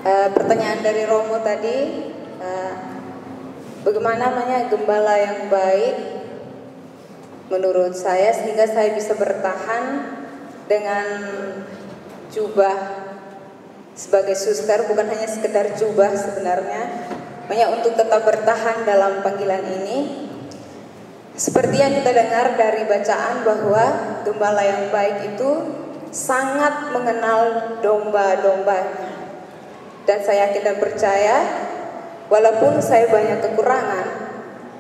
Pertanyaan dari Romo tadi, bagaimana namanya gembala yang baik menurut saya sehingga saya bisa bertahan dengan jubah sebagai suster, bukan hanya sekedar jubah sebenarnya, hanya untuk tetap bertahan dalam panggilan ini. Seperti yang kita dengar dari bacaan bahwa gembala yang baik itu sangat mengenal domba-dombanya. Dan saya yakin dan percaya, walaupun saya banyak kekurangan,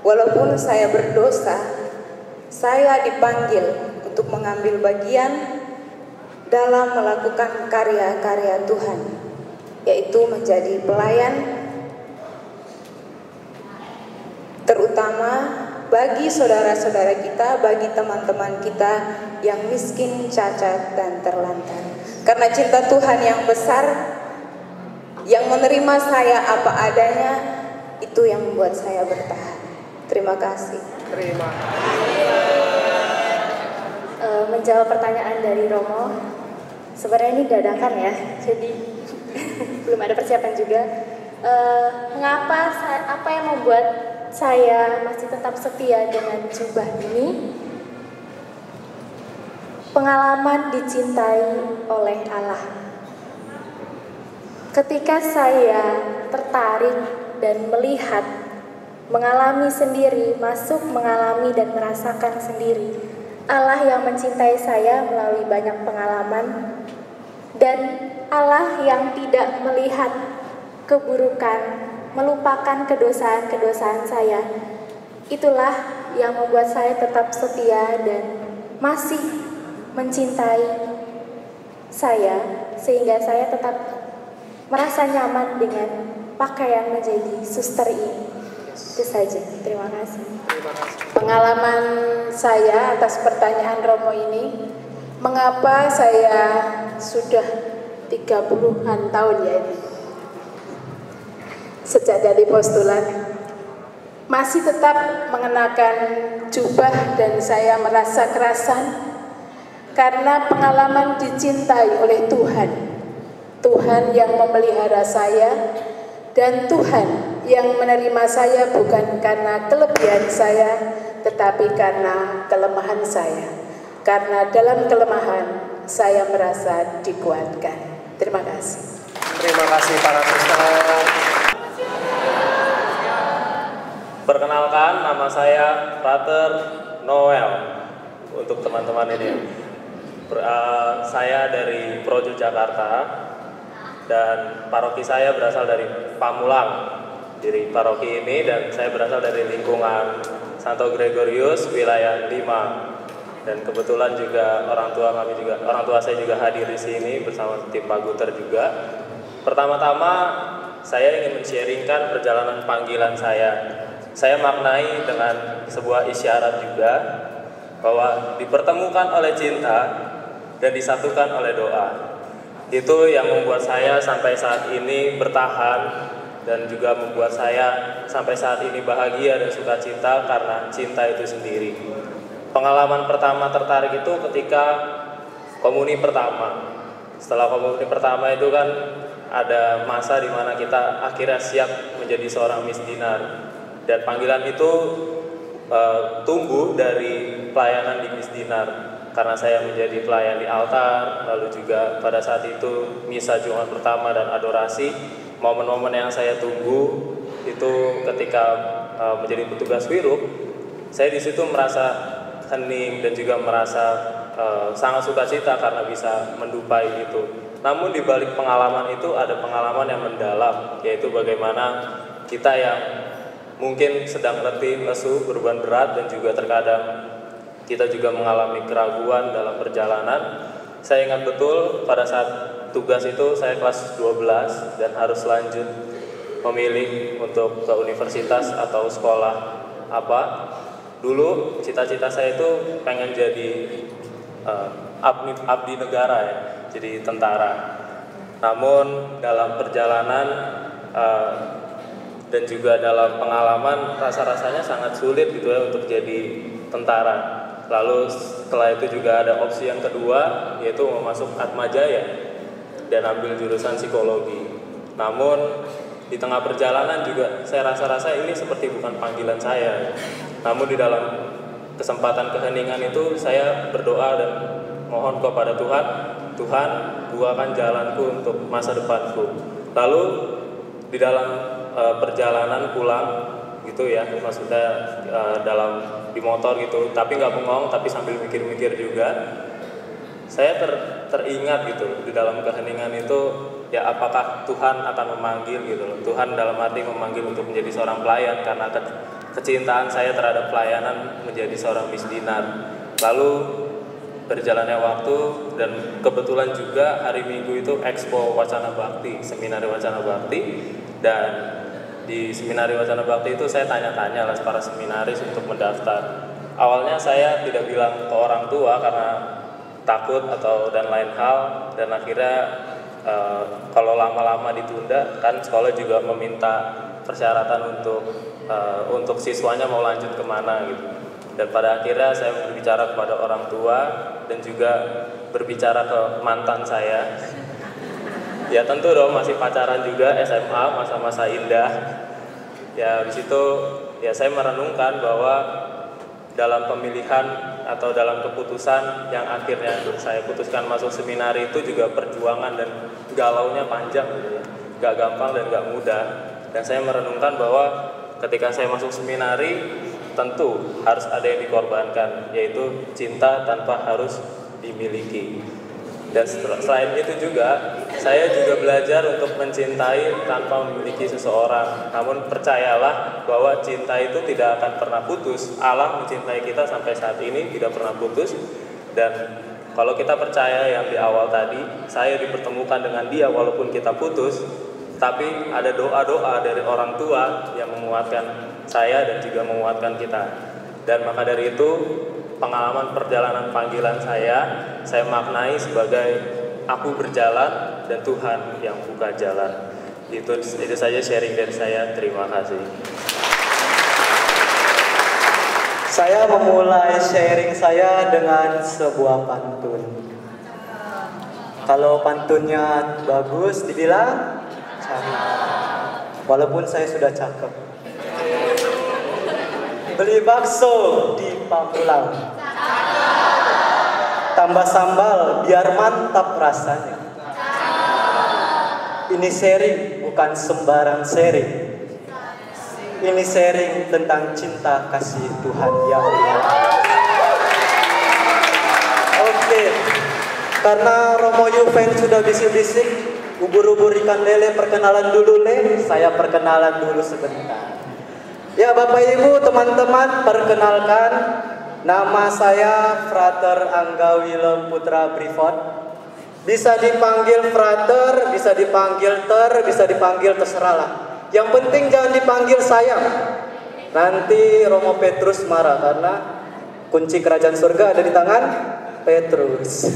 walaupun saya berdosa, saya dipanggil untuk mengambil bagian dalam melakukan karya-karya Tuhan, yaitu menjadi pelayan, terutama bagi saudara-saudara kita, bagi teman-teman kita yang miskin, cacat, dan terlantar. Karena cinta Tuhan yang besar, yang menerima saya apa adanya, itu yang membuat saya bertahan. Terima kasih. Terima kasih. Menjawab pertanyaan dari Romo, sebenarnya ini dadakan ya, jadi belum ada persiapan juga. Apa yang membuat saya masih tetap setia dengan jubah ini? Pengalaman dicintai oleh Allah. Ketika saya tertarik dan melihat, mengalami sendiri, masuk mengalami dan merasakan sendiri Allah yang mencintai saya melalui banyak pengalaman, dan Allah yang tidak melihat keburukan, melupakan kedosaan-kedosaan saya. Itulah yang membuat saya tetap setia dan masih mencintai saya, sehingga saya tetap merasa nyaman dengan pakaian menjadi suster ini. Itu saja, terima kasih. Pengalaman saya atas pertanyaan Romo ini, mengapa saya sudah 30-an tahun ya ini, sejak dari postulat, masih tetap mengenakan jubah dan saya merasa kerasan karena pengalaman dicintai oleh Tuhan. Tuhan yang memelihara saya, dan Tuhan yang menerima saya bukan karena kelebihan saya, tetapi karena kelemahan saya. Karena dalam kelemahan saya merasa dikuatkan. Terima kasih. Terima kasih para suster. Perkenalkan, nama saya Frater Noel. Untuk teman-teman ini, saya dari Projo Jakarta. Dan paroki saya berasal dari Pamulang, dari paroki ini, dan saya berasal dari lingkungan Santo Gregorius wilayah 5. Dan kebetulan juga orang tua saya juga hadir di sini bersama tim Paguter juga. Pertama-tama saya ingin men-sharingkan perjalanan panggilan saya. Saya maknai dengan sebuah isyarat juga bahwa dipertemukan oleh cinta dan disatukan oleh doa. Itu yang membuat saya sampai saat ini bertahan dan juga membuat saya sampai saat ini bahagia dan sukacita karena cinta itu sendiri. Pengalaman pertama tertarik itu ketika komuni pertama. Setelah komuni pertama itu kan ada masa di mana kita akhirnya siap menjadi seorang misdinar, dan panggilan itu tumbuh dari pelayanan di misdinar. Karena saya menjadi pelayan di altar, lalu juga pada saat itu misa Jumat pertama dan adorasi, momen-momen yang saya tunggu itu ketika menjadi petugas wiruk, saya di situ merasa hening dan juga merasa sangat sukacita karena bisa mendupai itu. Namun di balik pengalaman itu ada pengalaman yang mendalam, yaitu bagaimana kita yang mungkin sedang letih, lesu, beban berat, dan juga terkadang kita juga mengalami keraguan dalam perjalanan. Saya ingat betul pada saat tugas itu saya kelas 12 dan harus lanjut memilih untuk ke universitas atau sekolah apa. Dulu cita-cita saya itu pengen jadi abdi negara ya, jadi tentara. Namun dalam perjalanan dan juga dalam pengalaman rasa-rasanya sangat sulit gitu ya untuk jadi tentara. Lalu setelah itu juga ada opsi yang kedua, yaitu mau masuk Atmajaya dan ambil jurusan psikologi. Namun di tengah perjalanan juga saya rasa-rasa ini seperti bukan panggilan saya. Namun di dalam kesempatan keheningan itu saya berdoa dan mohon kepada Tuhan, Tuhan, bukakan jalanku untuk masa depanku. Lalu di dalam perjalanan pulang gitu ya, maksudnya di motor gitu, tapi nggak bengong, tapi sambil mikir-mikir juga, saya teringat gitu di dalam keheningan itu, ya apakah Tuhan akan memanggil gitu loh. Tuhan dalam arti memanggil untuk menjadi seorang pelayan, karena kecintaan saya terhadap pelayanan menjadi seorang misdinar. Lalu berjalannya waktu, dan kebetulan juga hari Minggu itu Expo Wacana Bakti, Seminari Wacana Bakti, dan di Seminari Wacana Bakti itu saya tanya-tanya lah para seminaris untuk mendaftar. Awalnya saya tidak bilang ke orang tua karena takut atau dan lain hal, dan akhirnya kalau lama-lama ditunda kan sekolah juga meminta persyaratan untuk siswanya mau lanjut kemana gitu. Dan pada akhirnya saya berbicara kepada orang tua dan juga berbicara ke mantan saya. Ya tentu dong, masih pacaran juga, SMA, masa-masa indah. Ya di situ ya saya merenungkan bahwa dalam pemilihan atau dalam keputusan yang akhirnya saya putuskan masuk seminari itu juga perjuangan dan galaunya panjang gitu ya. Gak gampang dan gak mudah. Dan saya merenungkan bahwa ketika saya masuk seminari tentu harus ada yang dikorbankan, yaitu cinta tanpa harus dimiliki. Dan selain itu juga, saya juga belajar untuk mencintai tanpa memiliki seseorang. Namun percayalah bahwa cinta itu tidak akan pernah putus. Allah mencintai kita sampai saat ini tidak pernah putus. Dan kalau kita percaya yang di awal tadi, saya dipertemukan dengan dia walaupun kita putus, tapi ada doa-doa dari orang tua yang menguatkan saya dan juga menguatkan kita. Dan maka dari itu, pengalaman perjalanan panggilan saya maknai sebagai aku berjalan dan Tuhan yang buka jalan. Itu saja sharing dari saya. Terima kasih. Saya memulai sharing saya dengan sebuah pantun. Kalau pantunnya bagus dibilang cakep. Walaupun saya sudah cakep. Beli bakso di Pamulang, tambah sambal biar mantap rasanya. Ini sharing bukan sembarang sharing. Ini sharing tentang cinta kasih Tuhan yang Maha. Oke, karena Romo Yuven sudah bisik-bisik, ubur-ubur ikan lele perkenalan dulu saya perkenalan dulu sebentar. Ya Bapak Ibu, teman-teman, perkenalkan, nama saya Frater Angga Willem Putra Brifot. Bisa dipanggil Frater, bisa dipanggil Ter, bisa dipanggil terserah lah. Yang penting jangan dipanggil sayang. Nanti Romo Petrus marah karena kunci kerajaan surga ada di tangan Petrus.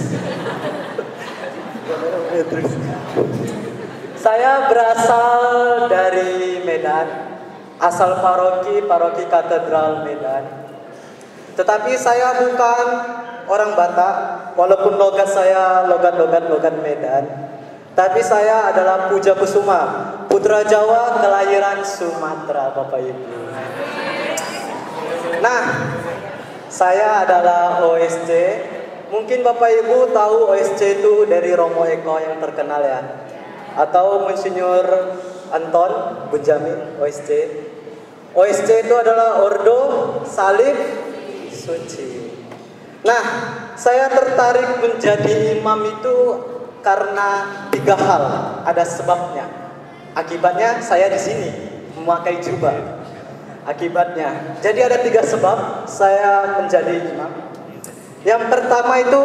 Saya berasal dari Medan. Asal paroki Katedral Medan. Tetapi saya bukan orang Batak, walaupun logat saya logat Medan. Tapi saya adalah Puja Kusuma, putra Jawa kelahiran Sumatera, Bapak Ibu. Nah, saya adalah OSC. Mungkin Bapak Ibu tahu OSC itu dari Romo Eko yang terkenal ya, atau Monsinyur Anton Benjamin OSC. OSC itu adalah Ordo Salib Suci. Nah, saya tertarik menjadi imam itu karena 3 hal, ada sebabnya. Akibatnya saya di sini memakai jubah. Akibatnya, jadi ada 3 sebab saya menjadi imam. Yang pertama itu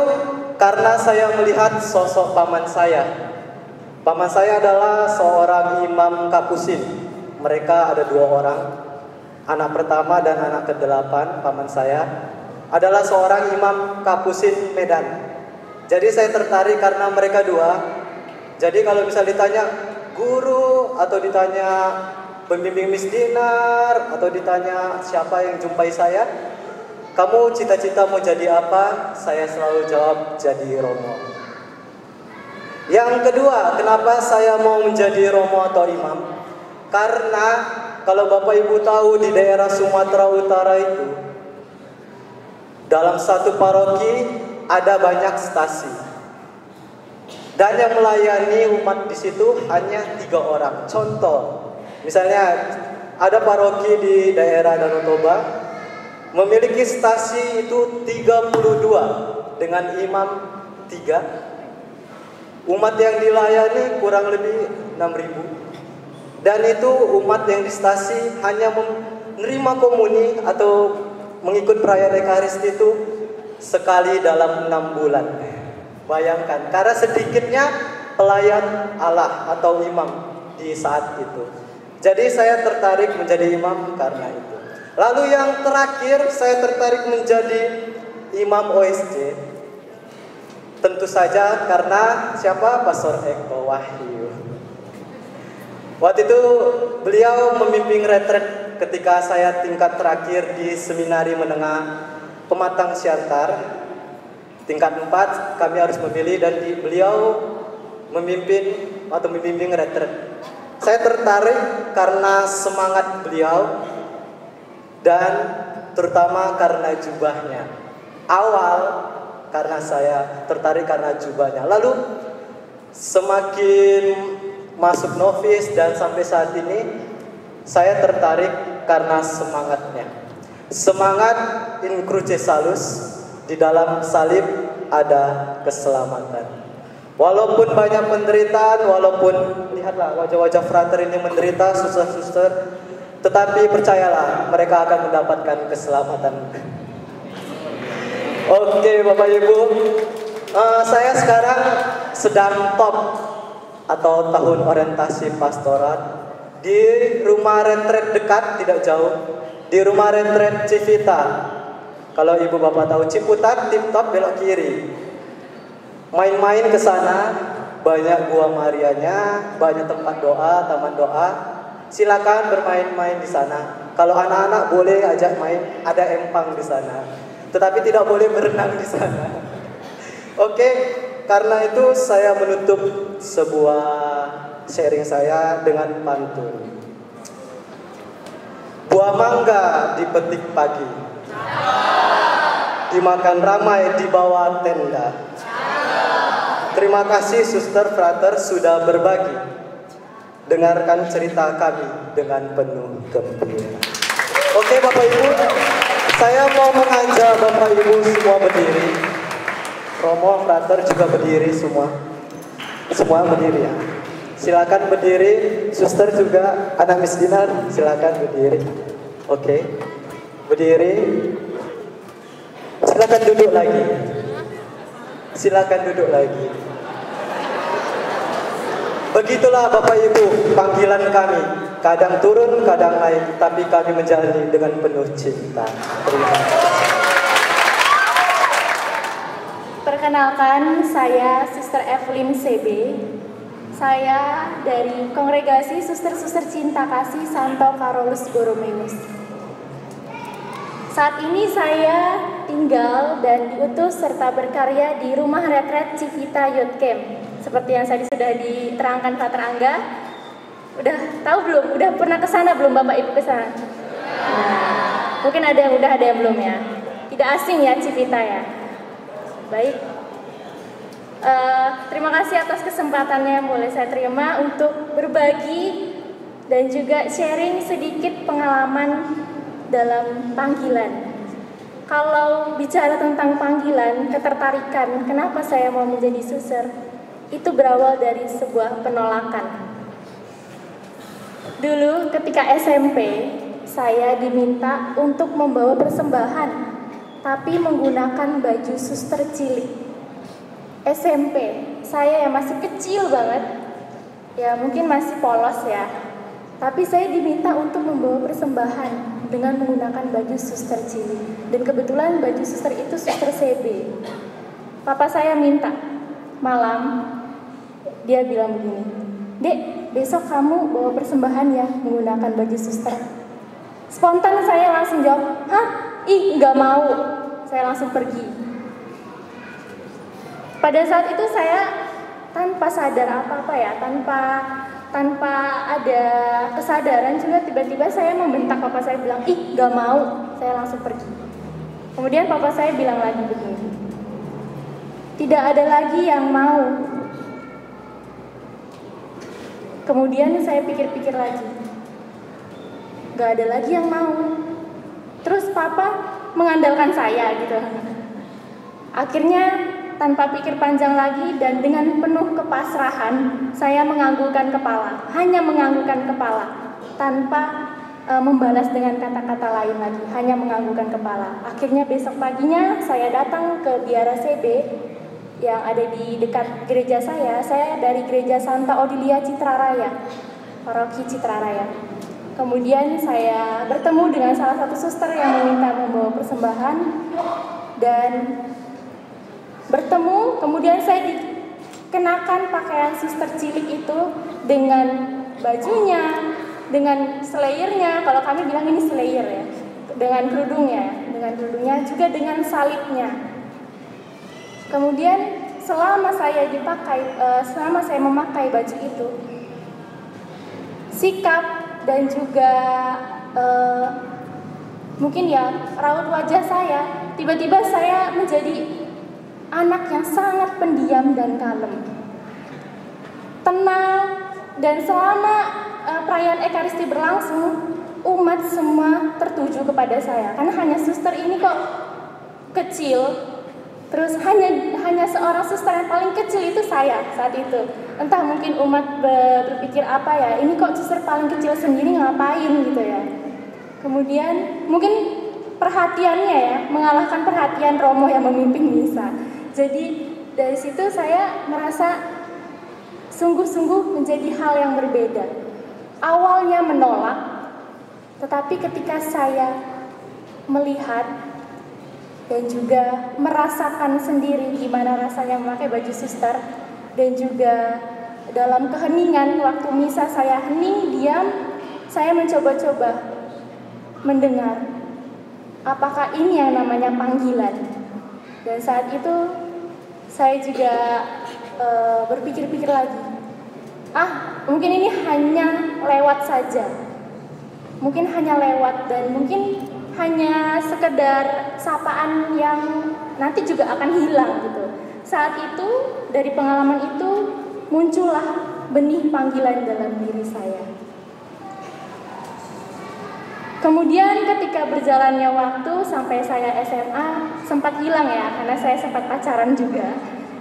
karena saya melihat sosok paman saya. Paman saya adalah seorang imam kapusin. Mereka ada 2 orang. Anak pertama dan anak ke-8 paman saya adalah seorang imam kapusin Medan. Jadi saya tertarik karena mereka 2. Jadi kalau bisa ditanya guru, atau ditanya pembimbing misdinar, atau ditanya siapa yang jumpai saya, kamu cita-cita mau jadi apa? Saya selalu jawab jadi Romo. Yang kedua, kenapa saya mau menjadi romo atau imam? Karena kalau Bapak Ibu tahu di daerah Sumatera Utara itu, dalam satu paroki ada banyak stasi. Dan yang melayani umat di situ hanya 3 orang. Contoh, misalnya ada paroki di daerah Danau Toba memiliki stasi itu 32 dengan imam 3. Umat yang dilayani kurang lebih 6.000. Dan itu umat yang di stasi hanya menerima komuni atau mengikut perayaan Ekaristi itu sekali dalam 6 bulan. Bayangkan, karena sedikitnya pelayan Allah atau imam di saat itu. Jadi saya tertarik menjadi imam karena itu. Lalu yang terakhir, saya tertarik menjadi imam OSC. Tentu saja karena siapa? Pastor Eko Wahyu. Waktu itu beliau memimpin retret ketika saya tingkat terakhir di Seminari Menengah Pematang Siantar. Tingkat 4 kami harus memilih dan beliau memimpin atau membimbing retret. Saya tertarik karena semangat beliau dan terutama karena jubahnya. Awal karena saya tertarik karena jubahnya. Lalu semakin masuk novis dan sampai saat ini saya tertarik karena semangatnya. Semangat in cruce salus, di dalam salib ada keselamatan. Walaupun banyak penderitaan, walaupun lihatlah wajah-wajah frater ini menderita, suster-suster, tetapi percayalah mereka akan mendapatkan keselamatan. Oke Bapak Ibu, saya sekarang sedang top atau tahun orientasi pastorat di rumah retret dekat, tidak jauh, di rumah retret Civita. Kalau ibu bapak tahu Ciputat, Tip Top belok kiri. Main-main ke sana, banyak gua Marianya, banyak tempat doa, taman doa. Silakan bermain-main di sana. Kalau anak-anak boleh ajak main, ada empang di sana. Tetapi tidak boleh berenang di sana. Oke, karena itu saya menutup sebuah sharing saya dengan pantun. Buah mangga dipetik pagi, dimakan ramai di bawah tenda. Terima kasih suster frater sudah berbagi. Dengarkan cerita kami dengan penuh gembira. Oke Bapak Ibu, saya mau mengajak Bapak Ibu semua berdiri. Romo frater juga berdiri semua. Semua berdiri ya. Silakan berdiri, suster juga, anak Miss Dinar, silakan berdiri. Oke. Berdiri. Silakan duduk lagi. Silakan duduk lagi. Begitulah Bapak Ibu panggilan kami. Kadang turun, kadang naik, tapi kami menjalani dengan penuh cinta. Terima kasih. Perkenalkan, saya Sister Evelyn CB. Saya dari Kongregasi Suster-Suster Cinta Kasih Santo Carolus Borromeus. Saat ini saya tinggal dan diutus serta berkarya di rumah retret Civita Youth Camp. Seperti yang tadi sudah diterangkan Pater Angga. Udah tahu belum? Udah pernah ke sana belum Bapak Ibu ke sana? Nah, mungkin ada yang belum ya. Tidak asing ya Civita ya. Baik. Terima kasih atas kesempatannya yang boleh saya terima untuk berbagi dan juga sharing sedikit pengalaman dalam panggilan. Kalau bicara tentang panggilan, ketertarikan, kenapa saya mau menjadi suster, itu berawal dari sebuah penolakan. Dulu ketika SMP, saya diminta untuk membawa persembahan, tapi menggunakan baju suster cilik. SMP, saya yang masih kecil banget, ya mungkin masih polos ya, tapi saya diminta untuk membawa persembahan dengan menggunakan baju suster cilik. Dan kebetulan baju suster itu suster CB. Papa saya minta, malam, dia bilang begini, "Dek, besok kamu bawa persembahan ya menggunakan baju suster." Spontan saya langsung jawab, "Hah? Ih, nggak mau." Saya langsung pergi. Pada saat itu saya tanpa sadar apa-apa ya, tanpa ada kesadaran juga tiba-tiba saya membentak papa saya, bilang, ih gak mau, saya langsung pergi. Kemudian papa saya bilang lagi begini, tidak ada lagi yang mau. Kemudian saya pikir-pikir lagi, gak ada lagi yang mau. Terus papa mengandalkan saya gitu. Akhirnya tanpa pikir panjang lagi dan dengan penuh kepasrahan, saya menganggukkan kepala, hanya menganggukkan kepala, tanpa membalas dengan kata-kata lain lagi, hanya menganggukkan kepala. Akhirnya besok paginya saya datang ke Biara CB yang ada di dekat gereja saya dari gereja Santa Odilia Citraraya, paroki Citraraya. Kemudian saya bertemu dengan salah satu suster yang meminta membawa persembahan, dan bertemu, kemudian saya dikenakan pakaian suster cilik itu dengan bajunya, dengan slayernya, kalau kami bilang ini slayer ya, dengan kerudungnya juga dengan salibnya. Kemudian selama saya memakai baju itu, sikap dan juga mungkin ya raut wajah saya, tiba-tiba saya menjadi anak yang sangat pendiam dan kalem, tenang, dan selama perayaan Ekaristi berlangsung, umat semua tertuju kepada saya, karena hanya suster ini kok kecil, terus hanya seorang suster yang paling kecil itu saya saat itu. Entah mungkin umat berpikir apa ya, ini kok suster paling kecil sendiri ngapain gitu ya. Kemudian mungkin perhatiannya ya mengalahkan perhatian romo yang memimpin misa. Jadi dari situ saya merasa sungguh-sungguh menjadi hal yang berbeda. Awalnya menolak, tetapi ketika saya melihat dan juga merasakan sendiri gimana rasanya memakai baju suster, dan juga dalam keheningan waktu misa saya hening, diam, saya mencoba-coba mendengar apakah ini yang namanya panggilan. Dan saat itu saya juga berpikir-pikir lagi, mungkin ini hanya lewat saja, mungkin hanya lewat, dan mungkin hanya sekedar sapaan yang nanti juga akan hilang gitu. Saat itu dari pengalaman itu muncullah benih panggilan dalam diri saya. Kemudian ketika berjalannya waktu sampai saya SMA sempat hilang ya, karena saya sempat pacaran juga.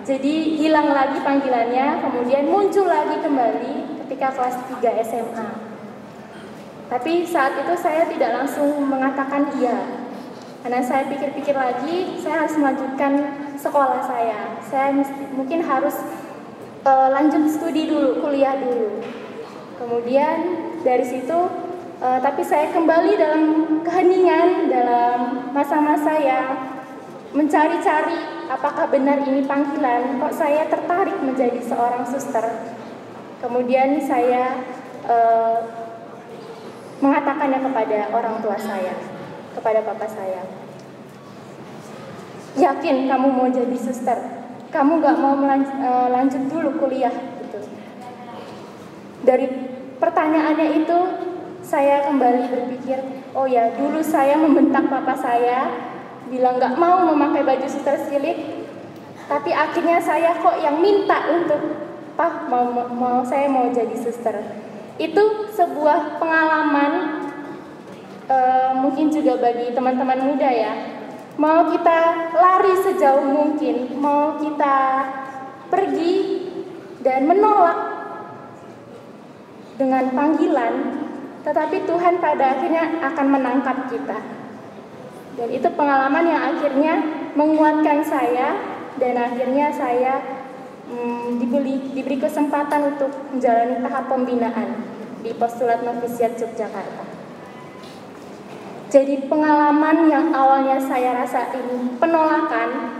Jadi hilang lagi panggilannya, kemudian muncul lagi kembali ketika kelas 3 SMA. Tapi saat itu saya tidak langsung mengatakan iya, karena saya pikir-pikir lagi, saya harus melanjutkan sekolah saya. Saya mungkin harus lanjut studi dulu, kuliah dulu. Kemudian dari situ tapi saya kembali dalam keheningan, dalam masa-masa yang mencari-cari apakah benar ini panggilan. Kok saya tertarik menjadi seorang suster. Kemudian saya mengatakannya kepada orang tua saya, kepada papa saya. Yakin kamu mau jadi suster? Kamu gak mau lanjut dulu kuliah? Gitu. Dari pertanyaannya itu, saya kembali berpikir, oh ya, dulu saya membentak papa saya, bilang gak mau memakai baju suster cilik, tapi akhirnya saya kok yang minta untuk, Pak, saya mau jadi suster. Itu sebuah pengalaman, mungkin juga bagi teman-teman muda ya. Mau kita lari sejauh mungkin, mau kita pergi dan menolak dengan panggilan, tetapi Tuhan pada akhirnya akan menangkap kita. Dan itu pengalaman yang akhirnya menguatkan saya, dan akhirnya saya diberi kesempatan untuk menjalani tahap pembinaan di Postulat Novisiat Yogyakarta. Jadi pengalaman yang awalnya saya rasa ini penolakan,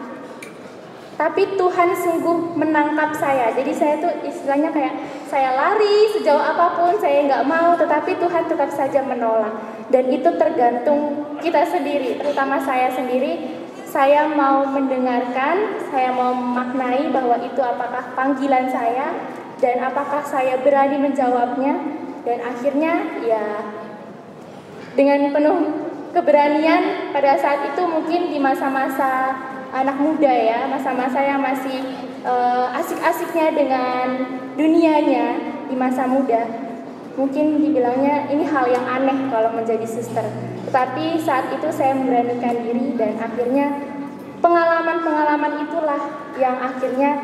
tapi Tuhan sungguh menangkap saya. Jadi saya tuh istilahnya kayak saya lari sejauh apapun, saya nggak mau, tetapi Tuhan tetap saja menolak. Dan itu tergantung kita sendiri, terutama saya sendiri. saya mau mendengarkan, saya mau memaknai bahwa itu apakah panggilan saya dan apakah saya berani menjawabnya. Dan akhirnya ya dengan penuh keberanian pada saat itu, mungkin di masa-masa anak muda ya, masa-masa yang masih asik-asiknya dengan dunianya di masa muda, mungkin dibilangnya ini hal yang aneh kalau menjadi suster. Tetapi saat itu saya memberanikan diri dan akhirnya pengalaman-pengalaman itulah yang akhirnya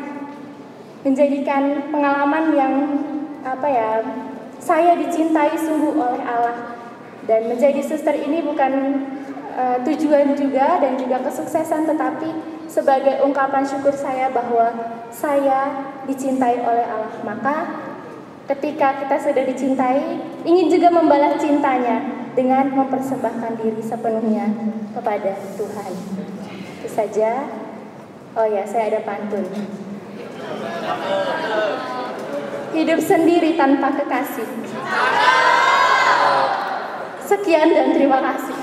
menjadikan pengalaman yang saya dicintai sungguh oleh Allah. Dan menjadi suster ini bukan tujuan juga dan juga kesuksesan, tetapi sebagai ungkapan syukur saya bahwa saya dicintai oleh Allah. Maka ketika kita sudah dicintai, ingin juga membalas cintanya dengan mempersembahkan diri sepenuhnya kepada Tuhan. Itu saja. Oh ya, saya ada pantun. Hidup sendiri tanpa kekasih. Sekian dan terima kasih.